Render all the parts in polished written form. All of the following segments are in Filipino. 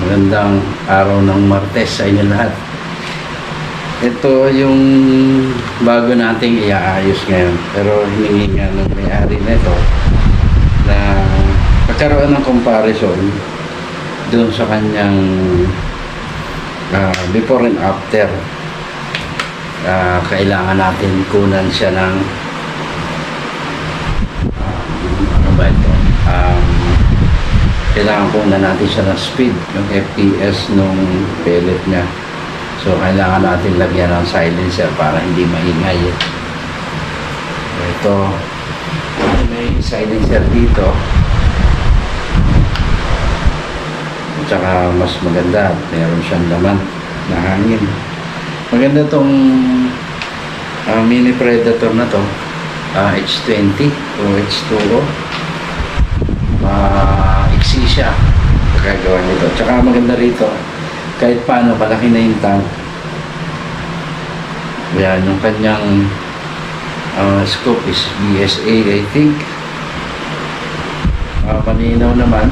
Magandang araw ng Martes sa inyo lahat. Ito yung bago nating iaayos ngayon. Pero hiningi nga ng may-ari na ito na pagkaroon ng comparison doon sa kanyang before and after. Kailangan natin kunan siya ng ano ba ito? Kailangan kunan natin siya ng speed, yung FPS nung pellet niya. So kailangan natin lagyan ng silencer para hindi maingay. Ito, may silencer dito. At saka mas maganda, meron siyang laman na hangin. Maganda tong mini Predator na to, H20 o H2O. Iksi siya pagkagawa nito. Tsaka maganda rito, kahit paano malaki na yung tank. Yan, yung kanyang scope is BSA, I think. Malinaw naman.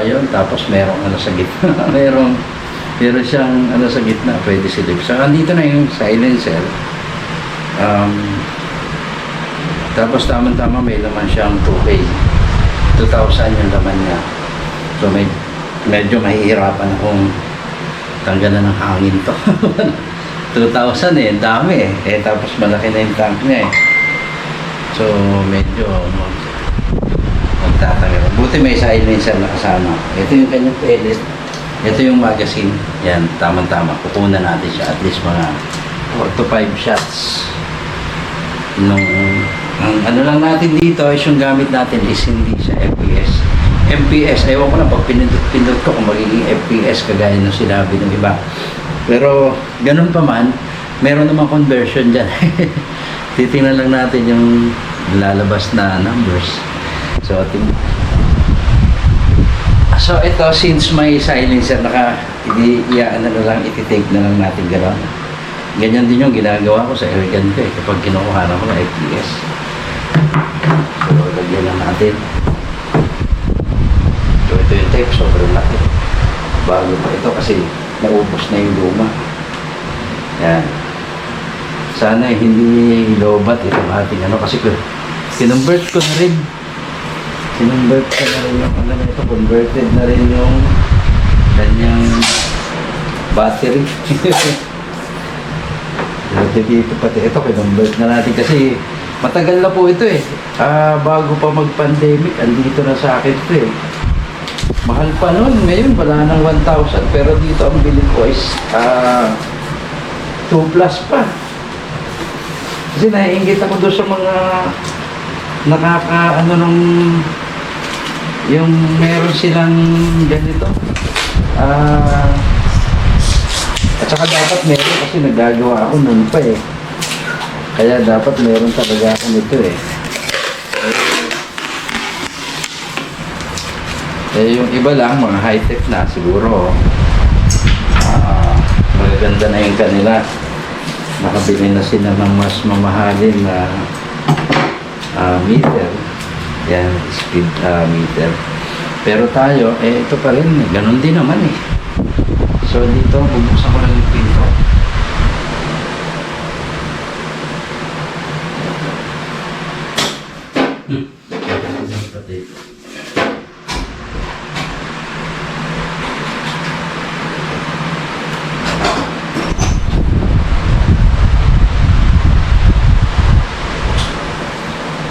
Yun, tapos merong ano sa gitna. meron siyang ano sa gitna, pwede silip. So, andito na yung silencer. Tapos tama-tama may laman siyang 2K. 2,000 yung laman niya. So medyo mahihirapan akong tanggalan ng hangin to. 2,000 eh, dami eh. Tapos malaki na yung tank niya eh. So medyo magtatanggal. Buti may silencer na kasama. Ito yung kanyang pellet. Ito yung magazine. Yan, tama-tama. Kukunan natin siya at least mga 4 to 5 shots. Ang ano lang natin dito is yung gamit natin is hindi siya FPS. FPS, ewan ko na pag pinindot ko kung magiging FPS kagaya ng sinabi ng iba. Pero ganun pa man, meron namang conversion dyan. Titingnan lang natin yung lalabas na numbers. So ito, since may silencer, ano na lang, iti-take na lang natin gano'n. Ganyan din yung ginagawa ko sa airgun ko eh, kapag kinukuha ko ng FPS. So, lagyan lang natin. So, ito yung tape, sobrang laki. Bago pa ito kasi naubos na yung luma. Yan. Sana hindi lobat itong ating ano, kasi kinonvert ko na rin. Kinonvert ko na rin yung ano na ito, converted na rin yung kanyang battery. Dito pati ito, kinonvert na natin kasi matagal na po ito eh. Bago pa mag-pandemic, andito na sa akin ito eh. Mahal pa nun, ngayon wala nang 1,000, pero dito ang bili ko is 2 plus pa. Kasi naiingit ako doon sa mga ano nung yung meron silang ganito. At saka dapat meron kasi nagagawa ako nun pa eh. Kaya dapat meron talaga ako nito eh. Yung iba lang, mga high-tech na siguro. Magaganda na yung kanila. Nakabili na sila ng mas mamahalin na meter. Yan, speed meter. Pero tayo, ito pa rin. Ganun din naman eh. So dito, bubuksan ko lang yung pinto.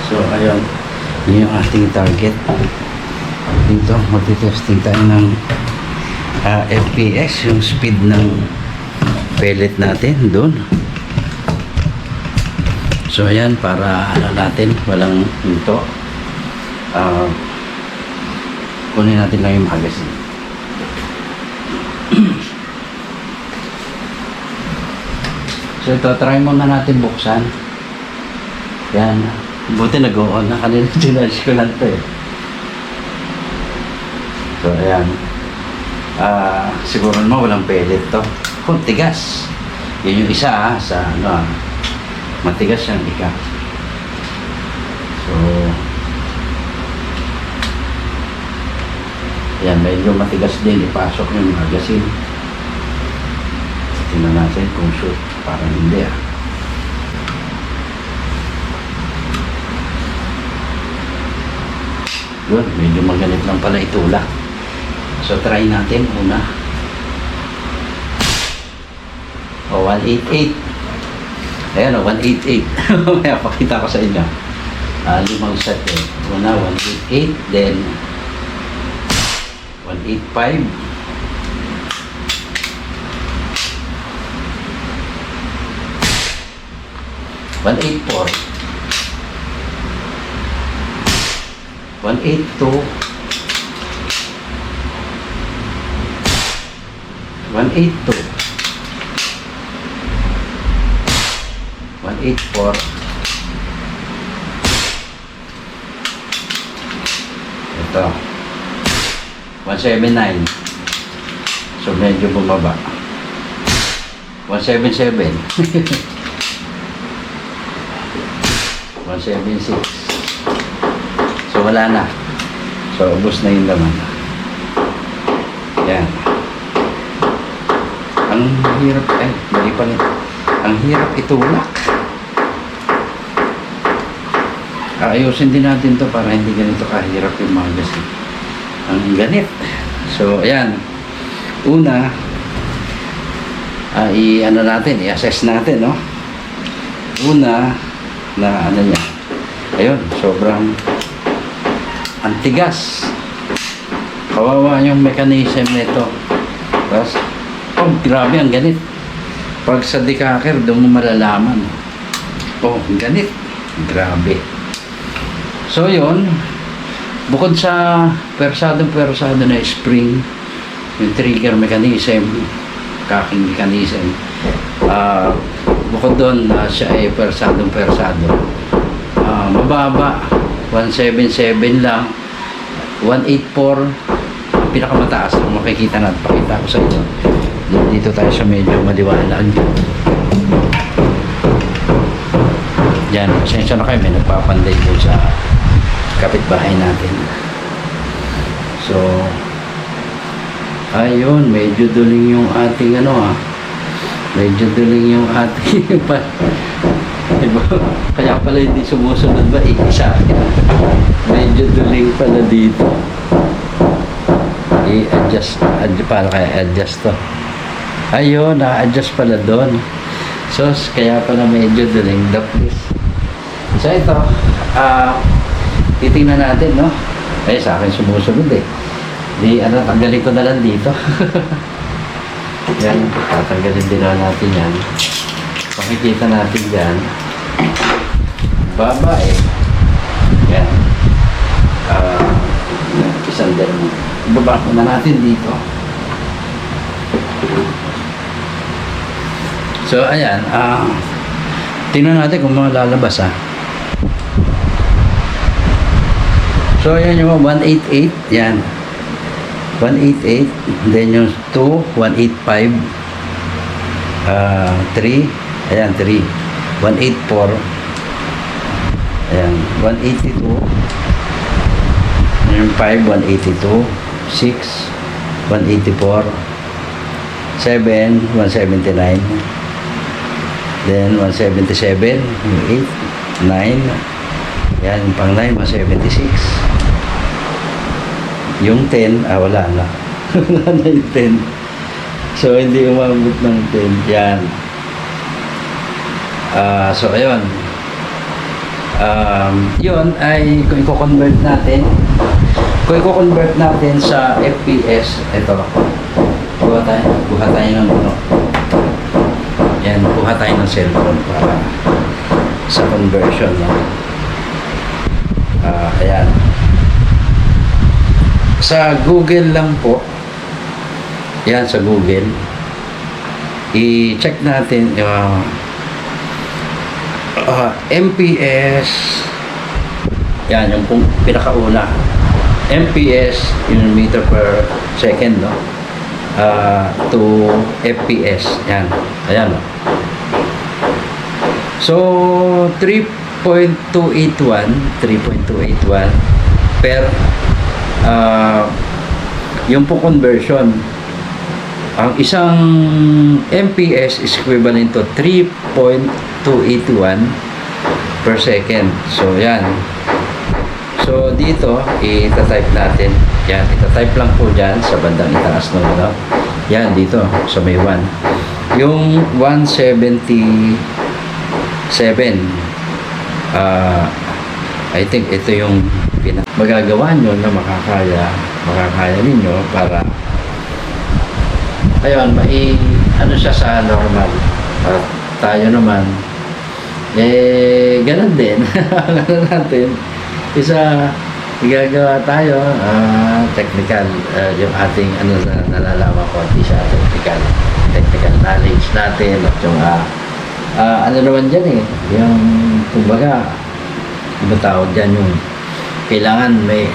So ayun, yun yung ating target. Dito, magti-testing tayo ng FPS, yung speed ng pellet natin doon. So ayan, para ano natin, walang hinto. Kunin natin lang yung magazine. So ito, try muna natin buksan. Yan, buti nag-on na kanina. Ginarge ko lang ito eh. So ayan, siguro naman walang pellet to. Kung tigas, yun yung isa sa ano, matigas siyang ika. So Yan, medyo matigas din ipasok yung magazine. Tingnan natin kung shoot. Parang hindi ah. Yun, medyo magalit lang pala itulak. So try natin una. O, 188. Ayan o, 188. May pakita ko sa inyo. 5 set eh. Una, 188. Then, 185. 184. 182. 182. 184. Ito. 179. So medyo bumaba. 177. 176. So wala na. So ubos na yung laman. Yan. Ang hirap, mali pa rin. Ang hirap itulak. Ayusin din natin to para hindi ganito kahirap yung magazine. Ang ganit. So ayan. Una, i-ano natin, i-assess natin, no? Una, na ano niya. Ayun, sobrang antigas. Kawawa yung mechanism nito. Tapos, oh, grabe ang ganit. Pag sa decacker, doon mo malalaman. Oh, ang ganit. Grabe. So, yun. Bukod sa persado na spring, yung trigger mechanism, cocking mechanism, bukod doon na siya ay persado. Mababa. 177 lang. 184 pinakamataas ang makikita natin. Pakita ko sa inyo. Dito tayo sa medyo maliwanag. Yan, pasensya na kayo, may nagpapanday po sa kapitbahay natin. So ayun, medyo duling yung ating medyo duling yung ating diba? Kaya pala hindi sumusunod ba isa. Medyo duling pala dito. I-adjust para kaya adjust to. Ayun, na-adjust pala doon. So kaya pala medyo duling the place. So ito, titingnan natin, no? Ay, sa akin sumusunod eh. Tanggalin ko na lang dito. Yan, tatanggalin din na natin yan. Makikita natin dyan. Baba eh. Yan. Isang din. Ibaba ko na natin dito. So, ayan. Tingnan natin kung malalabas So, ayan yung 188. Yan. 188. Then yung 2, 185. 3. Ayan, 3. 184. Ayan, 182. Ayan, 5, 182. 6, 184. 7, 179. Then, 177. 8, 9. Ayan, pang 9, 176. Yung 10, wala na. Wala na yung 10. So, hindi umabot ng 10. Yan. So, ayun. Yun ay kung i-convert natin. Kung i-convert natin sa FPS, ito. Buha tayo ng Yan, buha tayo ng cellphone para sa conversion. Ayan. Sa Google lang po. Yan, sa Google. I-check natin MPS. Yan, yung pinakauna. MPS, yung meter per second, no? To FPS. Yan. Ayan, no? So, 3.281 per Yung po conversion, ang isang MPS is equivalent to 3.281 per second. So, yan. So, dito, ita-type natin. Yan, ita-type lang po dyan sa bandang itaas ng ano. Yan, dito, sa may 1. Yung 177, I think ito yung magagawa nyo na makakaya ninyo para ayun, ano siya sa normal. At tayo naman, ganun din. Ganun natin. Isa, igagawa tayo, technical, yung ating, nalalaman ko, siya, technical knowledge natin, at yung, ano naman dyan yung, kumbaga, iba tawag dyan, yung, kailangan may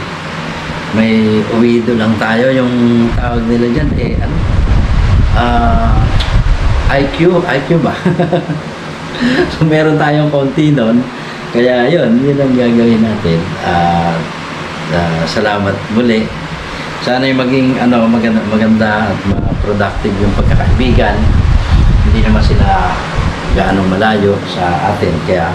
uwido lang tayo, yung tawag nila dyan, IQ ba? So, meron tayong konti nun. Kaya yun ang gagawin natin. Salamat muli. Sana yung maging maganda at productive yung pagkakaibigan. Hindi naman sila gaano malayo sa atin. Kaya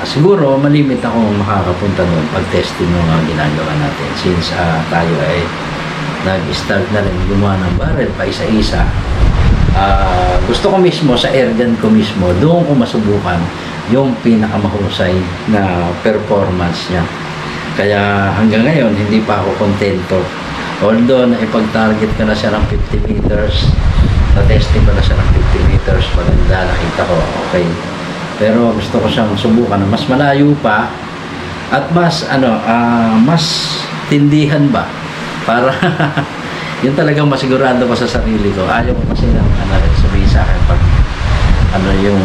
siguro malimit akong makakapunta doon pag-testing ng mga ginagawa natin. Since tayo ay nag-start na rin gumawa ng barrel pa isa-isa. Gusto ko mismo sa airgun ko mismo, doon ko masubukan yung pinakamahusay na performance niya. Kaya hanggang ngayon hindi pa ako kontento. Although na ipag-target ko na siya ng 50 meters, na-testing ko na siya ng 50 meters, maganda, nakita ko okay. Pero gusto ko siyang subukan na mas malayo pa at mas mas tindihan ba para yun talagang masigurado ko sa sarili ko. Ayaw ko kasi ng sabihin sa akin pag yung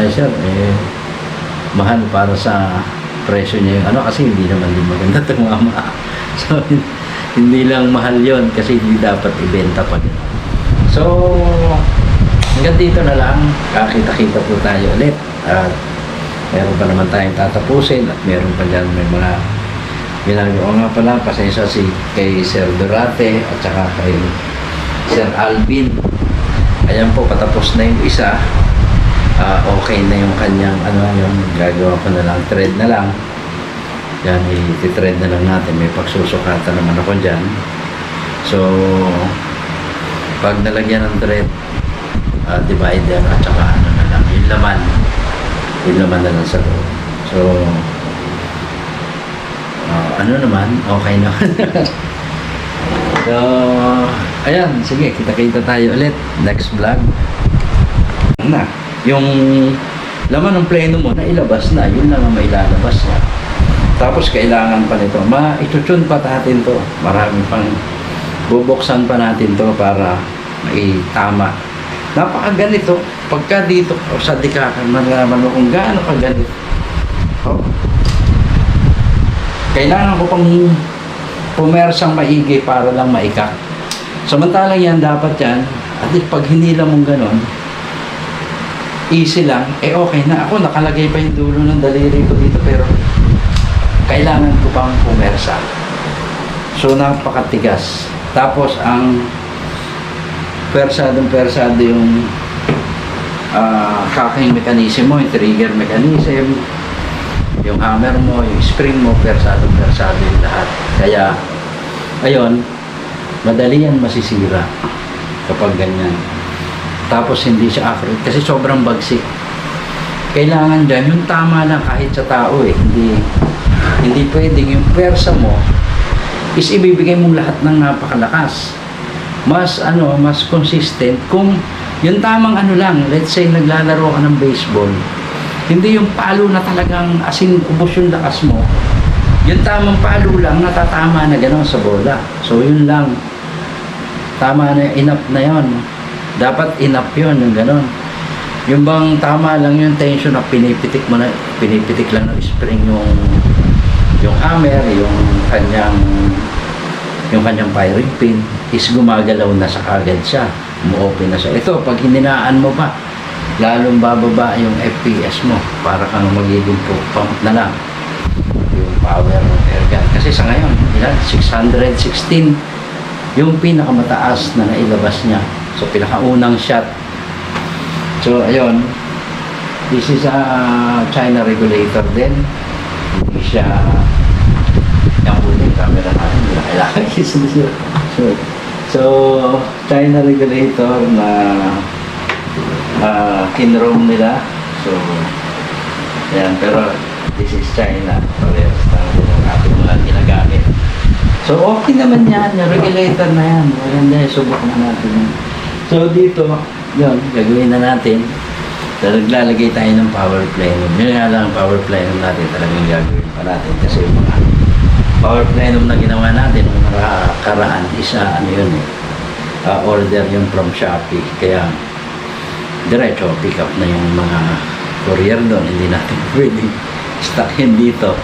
sir, mahal para sa presyo niya yung kasi hindi naman din maganda tumama. So, hindi lang mahal yon kasi hindi dapat ibenta pa yun. So, hanggang dito na lang. Kakita-kita po tayo ulit. At meron pa naman tayong tatapusin at meron pa dyan may mga ginagawa nga pala, pasensya kay Sir Durate at saka kay Sir Alvin. Ayan po, patapos na yung isa. Okay na yung kanyang yung gagawa ko na lang, thread na lang. Yan, i-thread na lang natin. May pagsusukatan naman ako dyan. So, pag nalagyan ng thread, divider at saka na lang, yung laman na lang sa loob. So, naman, okay naman. So, ayan, sige, kita-kita tayo ulit next vlog na. Yung laman ng pleno mo na ilabas na, yun lang ang mailalabas na. Tapos kailangan pa nito, itutune pa natin to, marami pang bubuksan pa natin to para maitama. Napakaganito, pagka dito sa dikakan, malaman mo kung gaano kaganito. Kailangan ko pang pumersang maigi para lang maikak. Samantalang yan, dapat yan, at least pag hinila mong ganon, easy lang, okay na. Ako, nakalagay pa yung dulo ng daliri ko dito, pero kailangan ko pang pumersa. So, napakatigas. Tapos, ang persado yung cocking mechanism mo, yung trigger mechanism, yung hammer mo, yung spring mo, persado yung lahat. Kaya, ayun, madali yan masisira kapag ganyan. Tapos hindi siya accurate kasi sobrang bagsik. Kailangan dyan, yung tama lang kahit sa tao hindi pwedeng yung persa mo is ibibigay mong lahat ng napakalakas. Mas consistent kung yung tamang lang, let's say naglalaro ka ng baseball, hindi yung palo na talagang ubos yung lakas mo. Yung tamang palo lang, natatama na gano'n sa bola. So, yun lang. Tama na, enough na yun. Dapat enough yun, yung gano'n. Yung bang tama lang yung tension na pinipitik lang ng spring yung hammer, yung kanyang firing pin is gumagalaw na sa kagad siya. Umu-open na siya. Ito, pag hininaan mo pa, lalong bababa yung FPS mo para kang magiging pump na lang yung power ng air Yan. Kasi sa ngayon, ilan? 616 yung pinakamataas na nailabas niya. So, pinakaunang shot. So, ayun. This is a China regulator din. Hindi siya yung huling camera natin. Hindi na kailangan isa. So, China regulator na kinroom nila. So, yan. Pero, this is China. Parehas na yung ating mga ginagamit. So, okay naman yan. Yung regulator na yan. Maganda yan. Subok na natin yan. So, dito, yun, gagawin na natin. So, naglalagay tayo ng power plenum. Yun nga lang, power plenum natin talagang gagawin pa natin. Kasi yung mga power plenum na ginawa natin nung nakaraan, isa, ano yun order yun from Shopee. Kaya, diretso, pick up na yung mga courier doon. Hindi natin pwedeng stock yun dito.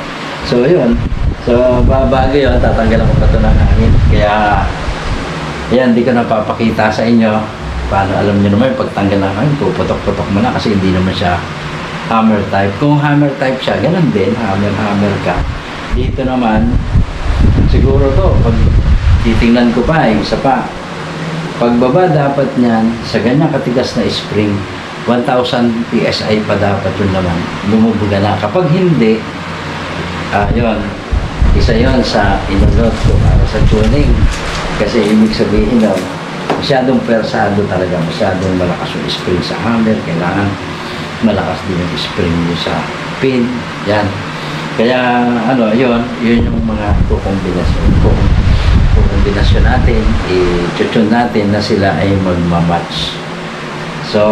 So, yun. So, babago yun, tatanggalan ko pa ito ng hangin. Kaya, yan, hindi ko napapakita sa inyo. Paano, alam nyo naman, pagtanggal ng hangin, puputok-putok mo na kasi hindi naman siya hammer type. Kung hammer type siya, ganun din, hammer ka. Dito naman, siguro to, pag titingnan ko pa, isa pa. Pagbaba dapat niyan, sa ganyan katigas na spring, 1,000 PSI pa dapat yun naman. Bumubuga na. Kapag hindi, yun, isa yon sa inunod ko para sa tuning. Kasi ibig sabihin daw, masyadong persado talaga, masyadong malakas yung spring sa hammer. Kailangan malakas din yung spring mo sa pin. Yan. Kaya, yun yung mga kukombinasyon natin, i-tune natin na sila ay magmamatch. So,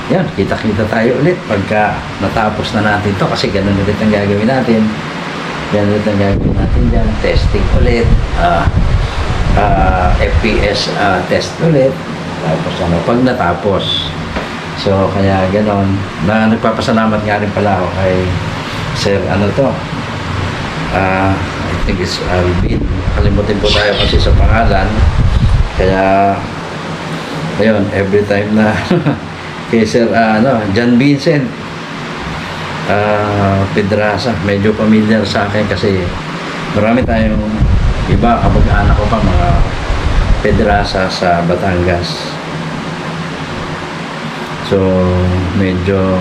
yan, kita-kita tayo ulit pagka natapos na natin to kasi ganun ulit ang gagawin natin. Yan ulit ang gagawin natin dyan. Testing ulit. FPS test ulit. Tapos pag natapos. So, kaya ganon. Nagpapasalamat nga rin pala ako kay Sir, I think it's Alvin. Kalimutin po tayo kasi sa pangalan. Kaya, ayun, every time na kay Sir, John Vincent Pedraza, medyo familiar sa akin kasi marami tayong iba, kapag-anak ko pa mga Pedraza sa Batangas. So, medyo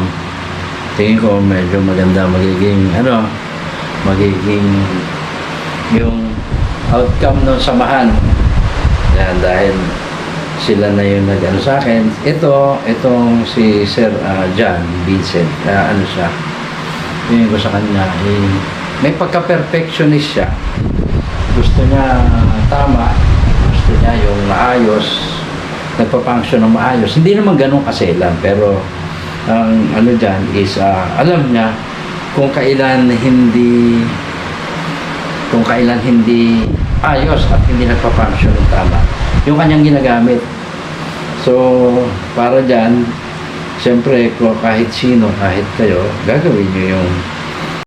tingin ko medyo maganda magiging yung outcome ng samahan. Yan, dahil sila na yung nag-ano sa akin. Itong si Sir John Vincent, siya, tingin ko sa kanya, may pagka-perfectionist siya. Gusto niya tama, gusto niya yung maayos, nagpa-function ng maayos. Hindi naman ganun kaselan, pero ang dyan is, alam niya kung kailan hindi ayos at hindi nagpa-function ng tama yung kanyang ginagamit. So, para dyan, siyempre, kahit sino, kahit kayo, gagawin nyo yung